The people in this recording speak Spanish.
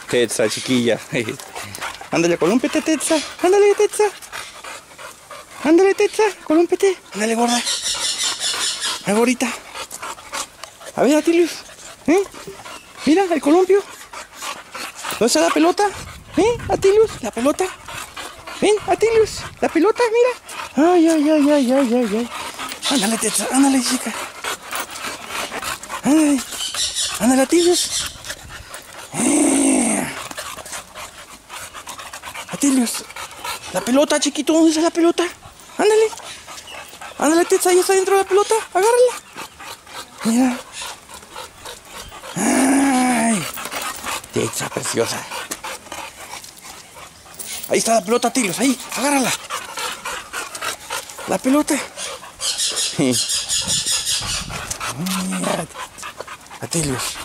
Tetza, chiquilla. Ándale, colúmpete, Tetza. Ándale, Tetza. Ándale, Tetza, colúmpete. Ándale, gorda. Ahí, gordita. A ver, Atilius. Mira, el columpio. ¿Dónde está la pelota? Atilius, la pelota. Ven, Atilius, la pelota, mira. Ay, ay, ay, ay, ay, ay, ay. Ándale, Tetza, ándale, chica. Ándale. Ándale, Atilius. Atilius. La pelota, chiquito, ¿dónde está la pelota? Ándale. Ándale, Tetza, ya está dentro de la pelota. Agárrala. Mira. Ay. Tetza preciosa. Ahí está la pelota, Atilius, ahí, agárrala. La pelota. Mira, Atilius.